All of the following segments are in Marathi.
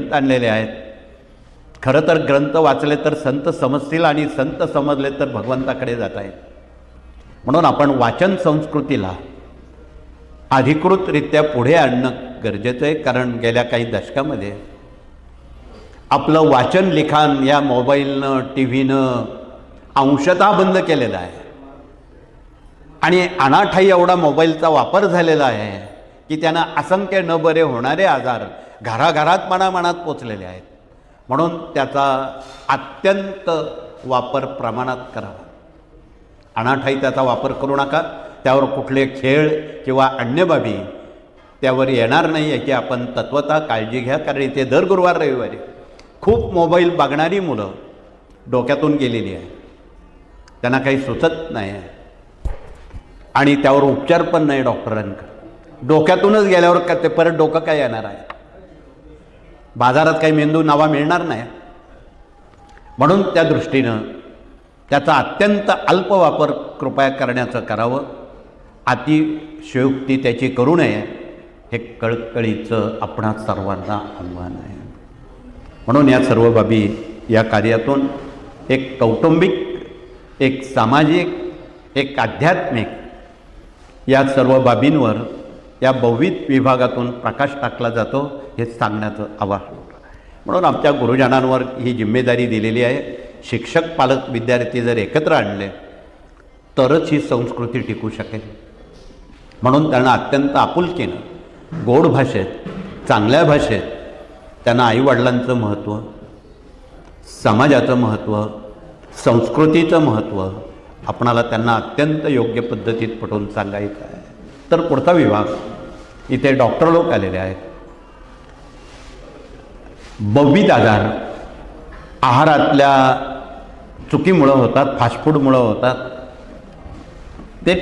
ग्रंथ आणलेले आहेत. खरं तर ग्रंथ वाचले तर संत समजतील आणि संत समजले तर भगवंताकडे जाता येईल. म्हणून आपण वाचन संस्कृतीला अधिकृतरित्या पुढे आणणं गरजेचं आहे. कारण गेल्या काही दशकामध्ये आपलं वाचन लिखाण या मोबाईलनं टी व्हीनं अंशतः बंद केलेलं आहे आणि अनाठाई एवढा मोबाईलचा वापर झालेला आहे की त्यांना असंख्य न बरे होणारे आजार घराघरात मनामनात पोचलेले आहेत. म्हणून त्याचा अत्यंत वापर प्रमाणात करावा. अनाठाई त्याचा वापर करू नका. त्यावर कुठले खेळ किंवा अन्य बाबी त्यावर येणार नाही याची आपण तत्वतः काळजी घ्या. कारण इथे दर गुरुवार रविवारी खूप मोबाईल बघणारी मुलं डोक्यातून गेलेली आहे. त्यांना काही सुचत नाही आहे आणि त्यावर उपचार पण नाही डॉक्टरांकडे. डोक्यातूनच गेल्यावर का ते परत डोकं काय येणार आहे. बाजारात काही मेंदू नावा मिळणार नाही. म्हणून त्या दृष्टीनं त्याचा अत्यंत अल्प वापर कृपया करण्याचं करावं. अतिशयोक्ती त्याची करू नये हे कळकळीचं आपणा सर्वांना आव्हान आहे. म्हणून या सर्व बाबी या कार्यातून एक कौटुंबिक, एक सामाजिक, एक आध्यात्मिक या सर्व बाबींवर या बहुविध विभागातून प्रकाश टाकला जातो हे सांगण्याचं आवाहन. म्हणून आमच्या गुरुजनांवर ही जिम्मेदारी दिलेली आहे. शिक्षक, पालक, विद्यार्थी जर एकत्र आणले तरच ही संस्कृती टिकू शकेल. म्हणून त्यांना अत्यंत आपुलकीनं, गोड भाषेत, चांगल्या भाषेत त्यांना आईवडिलांचं महत्त्व, समाजाचं महत्त्व, संस्कृतीचं महत्त्व आपणाला त्यांना अत्यंत योग्य पद्धतीत पटवून सांगायचं आहे. तर पुढचा विभाग, इथे डॉक्टर लोक आलेले आहेत. बहुविध आजार आहारातल्या चुकीमुळं होतात, फास्टफूडमुळं होतात. ते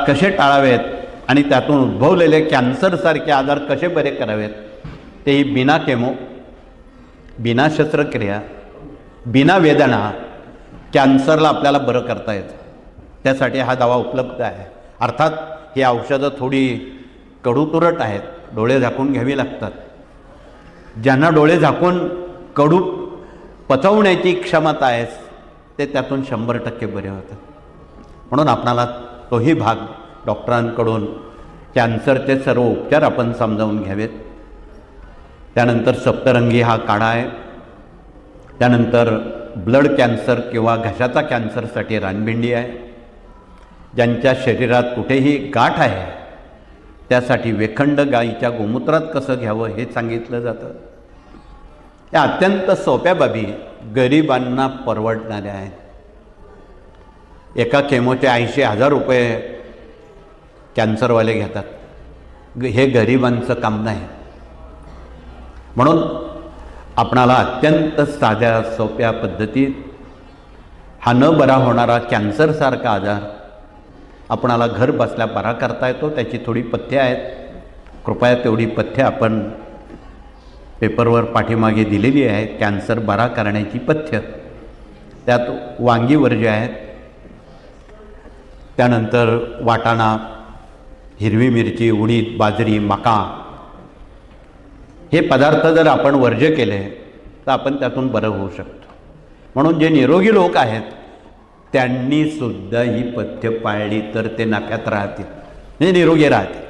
कसे टाळावेत आणि त्यातून उद्भवलेले कॅन्सरसारखे आजार कसे बरे करावेत तेही बिना केमो, बिना शस्त्रक्रिया, बिना वेदना कॅन्सरला आपल्याला बरं करता येतं. त्यासाठी हा दवा उपलब्ध आहे. अर्थात ही औषधं थोडी कडूतुरट आहेत, डोळे झाकून घ्यावी लागतात. ज्यांना डोळे झाकून कडू पचवण्याची क्षमता आहे ते त्यातून 100% बरे होतात. म्हणून आपणाला तोही भाग डॉक्टरांकडून कॅन्सरचे सर्व उपचार आपण समजावून घ्यावेत. त्यानंतर सप्तरंगी हा काढा आहे. त्यानंतर ब्लड कॅन्सर किंवा घशाचा कॅन्सरसाठी रानभिंडी आहे. ज्यांच्या शरीरात कुठेही गाठ आहे त्यासाठी वेखंड गाईच्या गोमूत्रात कसं घ्यावं हे सांगितलं जातं. या अत्यंत सोप्या बाबी गरिबांना परवडणाऱ्या आहेत. एका केमोचे 80,000 रुपये कॅन्सरवाले घेतात. हे गरिबांचं काम नाही. म्हणून आपणाला अत्यंत साध्या सोप्या पद्धतीत हा न बरा होणारा कॅन्सरसारखा आजार आपणाला घर बसल्या बरा करता येतो. त्याची थोडी पथ्य आहेत. कृपया तेवढी पथ्य आपण पेपरवर पाठीमागे दिलेली आहे. कॅन्सर बरा करण्याची पथ्य. त्यात वांगी वर्ज्य आहेत. त्यानंतर वाटाणा, हिरवी मिरची, उडीद, बाजरी, मका हे पदार्थ जर आपण वर्ज्य केले तर आपण त्यातून बरं होऊ शकतो. म्हणून जे निरोगी लोक आहेत त्यांनी सुद्धा ही पथ्य पाळली तर ते नफ्यात राहतील, म्हणजे निरोगी राहतील.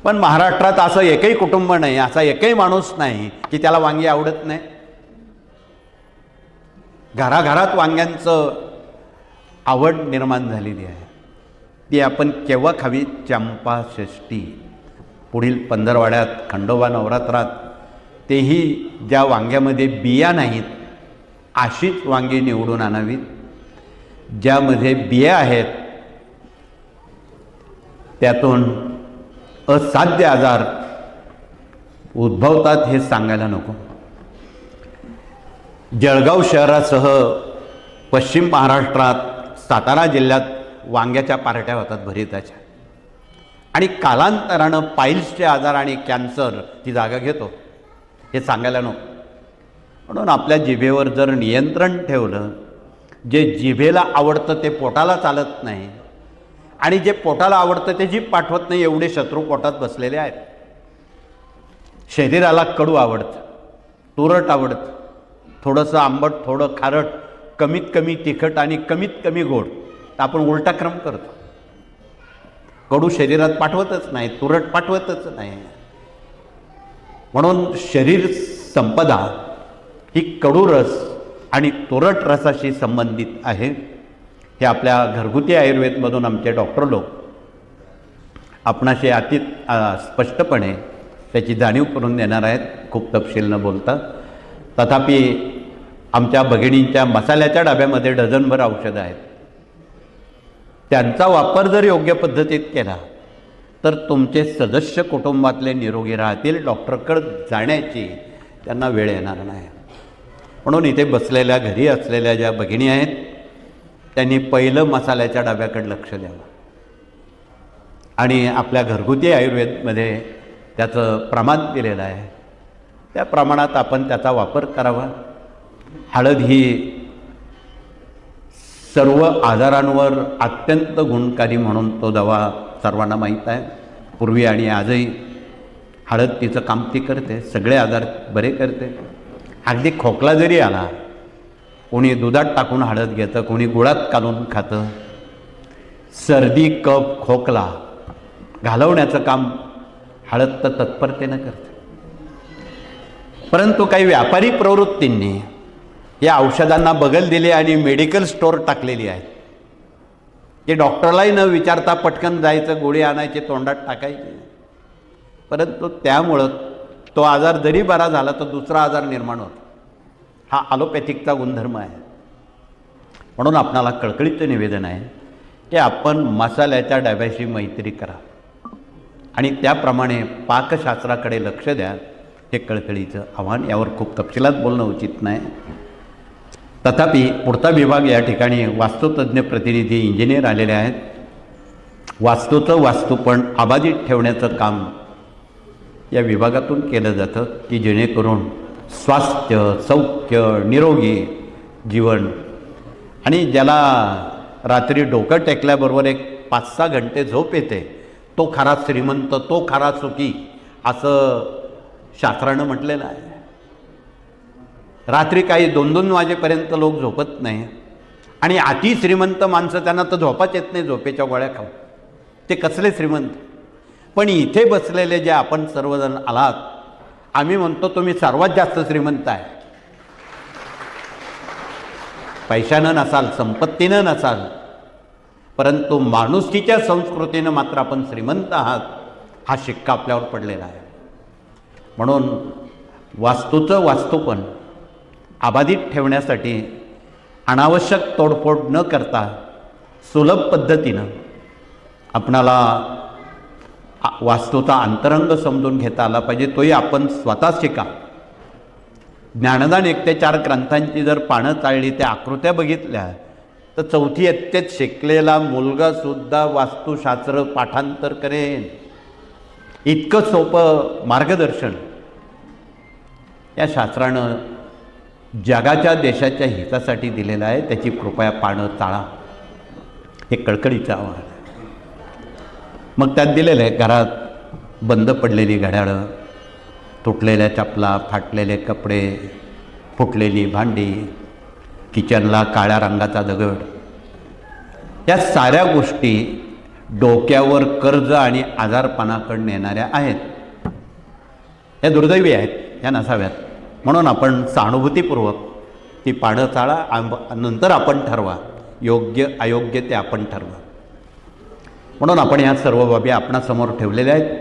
पण महाराष्ट्रात असं एकही कुटुंब नाही, असा एकही माणूस नाही की त्याला वांगी आवडत नाही. घराघरात वांग्यांचं आवड निर्माण झालेली आहे. ती आपण केव्हा खावी? चंपा षष्ठी, पुढील पंधरवाड्यात, खंडोबा नवरात्रात, तेही ज्या वांग्यामध्ये बिया नाहीत अशीच वांगी निवडून आणावीत. ज्यामध्ये बिया आहेत त्यातून असाध्य आजार उद्भवतात हे सांगायला नको. जळगाव शहरासह पश्चिम महाराष्ट्रात, सातारा जिल्ह्यात वांग्याच्या पार्ट्या होतात भरिताच्या. आणि कालांतरानं पाईल्सचे आजार आणि कॅन्सर ती जागा घेतो हे सांगायला नको. म्हणून आपल्या जिभेवर जर नियंत्रण ठेवलं, जे जिभेला आवडतं ते पोटाला चालत नाही आणि जे पोटाला आवडतं ते जीभ पाठवत नाही, एवढे शत्रू पोटात बसलेले आहेत. शरीराला कडू आवडतं तुरट आवडतं, थोडंसं आंबट, थोडं खारट, कमीत कमी तिखट आणि कमीत कमी गोड. तर आपण उलटा क्रम करतो. कडू शरीरात पाठवतच नाही, तुरट पाठवतच नाही. म्हणून शरीर संपदा ही कडू रस आणि तुरट रसाशी संबंधित आहे. हे आपल्या घरगुती आयुर्वेदमधून आमचे डॉक्टर लोक आपणाशी अति स्पष्टपणे त्याची जाणीव करून देणार आहेत, खूप तपशील न बोलता. तथापि आमच्या भगिनींच्या मसाल्याच्या डब्यामध्ये डझनभर औषधं आहेत. त्यांचा वापर जर योग्य पद्धतीत केला तर तुमचे सदस्य कुटुंबातले निरोगी राहतील. डॉक्टरकडे जाण्याची त्यांना वेळ येणार नाही. म्हणून इथे बसलेल्या, घरी असलेल्या ज्या भगिनी आहेत त्यांनी पहिलं मसाल्याच्या डब्याकडे लक्ष द्यावं आणि आपल्या घरगुती आयुर्वेदमध्ये त्याचं प्रमाण दिलेलं आहे, त्या प्रमाणात आपण त्याचा वापर करावा. हळद ही सर्व आजारांवर अत्यंत गुणकारी म्हणून तो दवा सर्वांना माहीत आहे. पूर्वी आणि आजही हळद तिचं काम ती करते, सगळे आजार बरे करते. अगदी खोकला जरी आला, कोणी दुधात टाकून हळद घेतं, कोणी गुळात कालून खातं. सर्दी, कफ, खोकला घालवण्याचं काम हळद तर तत्परतेनं करते. परंतु काही व्यापारी प्रवृत्तींनी या औषधांना बगल दिली आणि मेडिकल स्टोअर टाकलेली आहेत, की डॉक्टरलाही न विचारता पटकन जायचं, गोळी आणायची, तोंडात टाकायची. परंतु त्यामुळं तो आजार जरी बरा झाला तर दुसरा आजार निर्माण होतो. हा ॲलोपॅथिकचा गुणधर्म आहे. म्हणून आपणाला कळकळीचं निवेदन आहे की आपण मसाल्याच्या डब्याशी मैत्री करा आणि त्याप्रमाणे पाकशास्त्राकडे लक्ष द्या. हे कळकळीचं आव्हान. यावर खूप तपशिलात बोलणं उचित नाही. तथापि पुढचा विभाग या ठिकाणी वास्तुतज्ञ प्रतिनिधी इंजिनियर आलेले आहेत. वास्तूचं वास्तूपण अबाधित ठेवण्याचं काम या विभागातून केलं जातं, की जेणेकरून स्वास्थ्य, सौख्य, निरोगी जीवन आणि ज्याला रात्री डोकं टेकल्याबरोबर एक 5-6 घंटे झोप येते तो खरा श्रीमंत, तो खरा सुखी, असं शास्त्रानं म्हटलेलं आहे. रात्री काही 2-2 वाजेपर्यंत लोक झोपत नाही आणि अति श्रीमंत माणसं, त्यांना तर झोपाच येत नाही झोपेच्या गोळ्या खाऊन. ते कसले श्रीमंत. पण इथे बसलेले जे आपण सर्वजण आलात, आम्ही म्हणतो तुम्ही सर्वात जास्त श्रीमंत आहे. पैशानं नसाल, संपत्तीनं नसाल, परंतु माणुसकीच्या संस्कृतीनं मात्र आपण श्रीमंत आहात, हा शिक्का आपल्यावर पडलेला आहे. म्हणून वास्तूचं वास्तूपण अबाधित ठेवण्यासाठी अनावश्यक तोडफोड न करता सुलभ पद्धतीनं आपणाला वास्तूचा अंतरंग समजून घेता आला पाहिजे. तोही आपण स्वतः शिका. ज्ञानदान 1 ते 4 ग्रंथांची जर पानं चाळली, त्या आकृत्या बघितल्या, तर 4थी इयत्तेत शिकलेला मुलगासुद्धा वास्तुशास्त्र पाठांतर करेन. इतकं सोपं मार्गदर्शन या शास्त्रानं जगाच्या, देशाच्या हितासाठी दिलेलं आहे. त्याची कृपया पानं चाळा. हे कळकळीचं आव्हान आहे. मग त्यात दिलेलं आहे, घरात बंद पडलेली घड्याळं, तुटलेल्या चपला, फाटलेले कपडे, फुटलेली भांडी, किचनला काळ्या रंगाचा दगड, या साऱ्या गोष्टी डोक्यावर कर्ज आणि आजारपणाकडे नेणाऱ्या आहेत. या दुर्दैवी आहेत, या नसाव्यात. म्हणून आपण सहानुभूतीपूर्वक ती पानं चाळा. नंतर आपण ठरवा, योग्य अयोग्य ते आपण ठरवा. म्हणून आपण ह्या सर्व बाबी आपणासमोर ठेवलेल्या आहेत.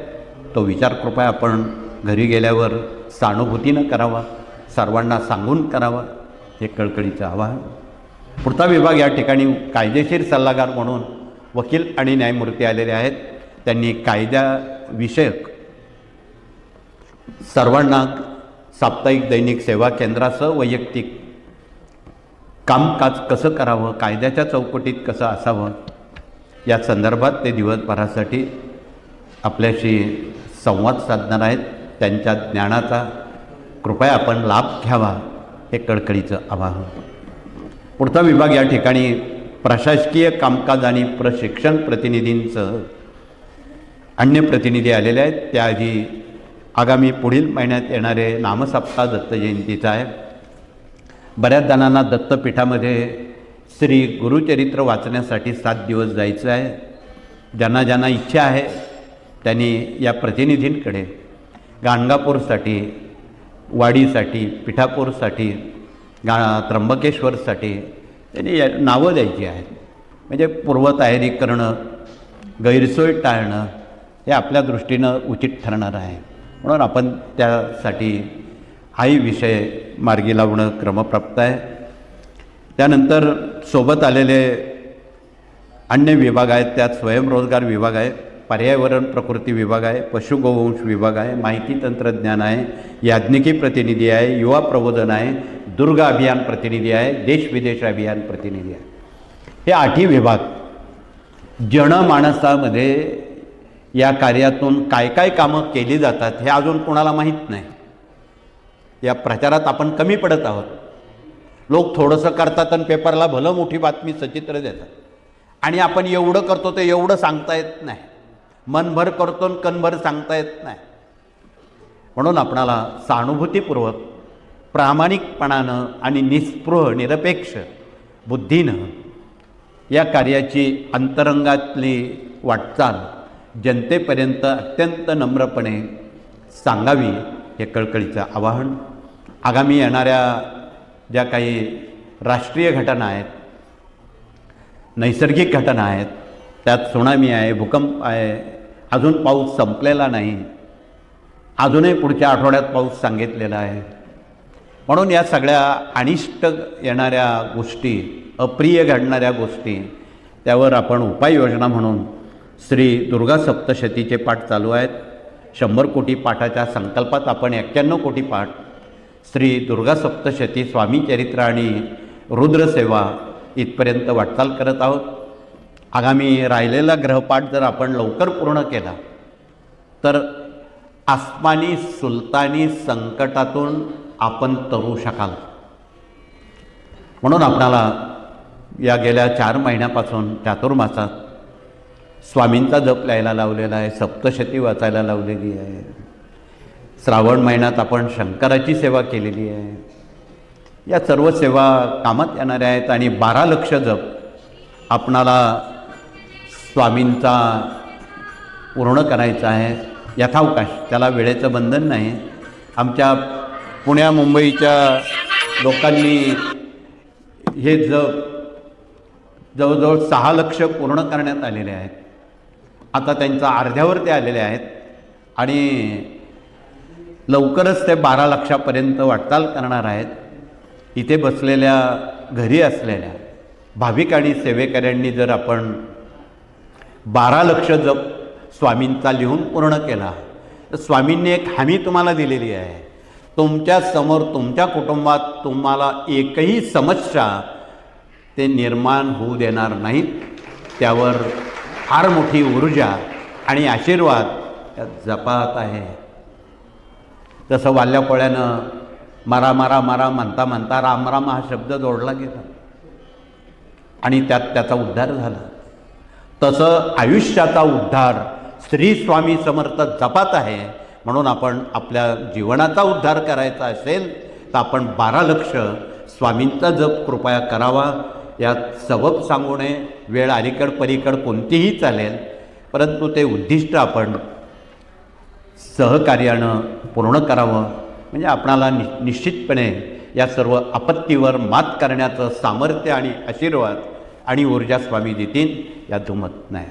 तो विचार कृपया आपण घरी गेल्यावर सहानुभूतीनं करावा, सर्वांना सांगून करावा. हे कळकळीचं आवाहन. पुढचा विभाग या ठिकाणी कायदेशीर सल्लागार म्हणून वकील आणि न्यायमूर्ती आलेले आहेत. त्यांनी कायद्याविषयक सर्वांना साप्ताहिक दैनिक सेवा केंद्रासह वैयक्तिक कामकाज कसं करावं, कायद्याच्या चौकटीत कसं असावं, या संदर्भात ते दिवसभरासाठी आपल्याशी संवाद साधणार आहेत. त्यांच्या ज्ञानाचा कृपया आपण लाभ घ्यावा. हे कळकळीचं आवाहन. पुढचा विभाग या ठिकाणी प्रशासकीय कामकाज आणि प्रशिक्षण प्रतिनिधींचं अन्य प्रतिनिधी आलेले आहेत. त्याआधी आगामी पुढील महिन्यात येणारे नामसप्ताह दत्त जयंतीचा आहे. बऱ्याच जणांना दत्तपीठामध्ये श्री गुरुचरित्र वाचण्यासाठी 7 दिवस जायचं आहे. ज्यांना ज्यांना इच्छा आहे त्यांनी या प्रतिनिधींकडे गाणगापूरसाठी, वाडीसाठी, पिठापूरसाठी, त्र्यंबकेश्वरसाठी त्यांनी नावं द्यायची आहेत. म्हणजे पूर्वतयारी करणं, गैरसोय टाळणं हे आपल्या दृष्टीनं उचित ठरणार आहे. म्हणून आपण त्यासाठी हाही विषय मार्गी लावणं क्रमप्राप्त आहे. त्यानंतर सोबत आलेले अन्य विभाग आहेत. त्यात स्वयंरोजगार विभाग आहे, पर्यावरण प्रकृती विभाग आहे, पशुगोवंश विभाग आहे, माहिती तंत्रज्ञान आहे, याज्ञिकी प्रतिनिधी आहे, युवा प्रबोधन आहे, दुर्ग अभियान प्रतिनिधी आहे, देश विदेश अभियान प्रतिनिधी आहे. हे 8ही विभाग जनमानसामध्ये या कार्यातून काय काय कामं केली जातात हे अजून कोणाला माहीत नाही. या प्रचारात आपण कमी पडत आहोत. लोक थोडंसं करतात आणि पेपरला भलं मोठी बातमी सचित्र देतात आणि आपण एवढं करतो ते एवढं सांगता येत नाही. मनभर करतो आणि कणभर सांगता येत नाही. म्हणून आपणाला सहानुभूतीपूर्वक, प्रामाणिकपणानं आणि निस्पृह निरपेक्ष बुद्धीनं या कार्याची अंतरंगातली वाटचाल जनतेपर्यंत अत्यंत नम्रपणे सांगावी हे कळकळीचं आवाहन. आगामी येणाऱ्या ज्या काही राष्ट्रीय घटना आहेत, नैसर्गिक घटना आहेत, त्यात त्सुनामी आहे, भूकंप आहे, अजून पाऊस संपलेला नाही, अजूनही पुढच्या आठवड्यात पाऊस सांगितलेला आहे. म्हणून या सगळ्या अनिष्ट येणाऱ्या गोष्टी, अप्रिय घडणाऱ्या गोष्टी, त्यावर आपण उपाययोजना म्हणून श्री दुर्गा सप्तशतीचे पाठ चालू आहेत. 100 कोटी पाठाच्या संकल्पात आपण 91 कोटी पाठ श्री दुर्गा सप्तशती, स्वामी चरित्र आणि रुद्रसेवा इथपर्यंत वाटचाल करत आहोत. आगामी राहिलेला ग्रहपाठ जर आपण लवकर पूर्ण केला तर आसमानी सुलतानी संकटातून आपण तरू शकाल. म्हणून आपणाला या गेल्या 4 महिन्यापासून चातुर्मासात स्वामींचा जप लिहायला लावलेला आहे, सप्तशती वाचायला लावलेली आहे. श्रावण महिन्यात आपण शंकराची सेवा केलेली आहे. या सर्व सेवा कामात येणाऱ्या आहेत आणि 12 लक्ष जप आपणाला स्वामींचा पूर्ण करायचा आहे यथावकाश. त्याला वेळेचं बंधन नाही. आमच्या पुण्या मुंबईच्या लोकांनी हे जवळजवळ 6 लक्ष पूर्ण करण्यात आलेले आहेत. आता त्यांचा अर्ध्यावर ते आलेले आहेत आणि लवकरच ते 12 लक्षापर्यंत वाटचाल करणार आहेत. इथे बसलेल्या, घरी असलेल्या भाविक आणि सेवेकऱ्यांनी जर आपण 12 लक्ष जप स्वामींचा लिहून पूर्ण केला तर स्वामींनी एक हमी तुम्हाला दिलेली आहे. तुमच्या समोर, तुमच्या कुटुंबात तुम्हाला एकही समस्या ते निर्माण होऊ देणार नाहीत. त्यावर फार मोठी ऊर्जा आणि आशीर्वाद त्या जपात आहे. जसं वाल्यापोळ्यानं मारा मारा मारा म्हणता म्हणता राम राम हा शब्द जोडला गेला आणि त्यात त्याचा उद्धार झाला. तसं आयुष्याचा उद्धार श्री स्वामी समर्थ जपात आहे. म्हणून आपण आपल्या जीवनाचा उद्धार करायचा असेल तर आपण 12 लक्ष स्वामींचा जप कृपया करावा. यात सबब सांगू नये. वेळ अलीकड पलीकड कोणतीही चालेल, परंतु ते उद्दिष्ट आपण सहकार्यानं पूर्ण करावं. म्हणजे आपणाला निश्चितपणे या सर्व आपत्तीवर मात करण्याचं सामर्थ्य आणि आशीर्वाद आणि ऊर्जा स्वामी देतील यात दुमत नाही.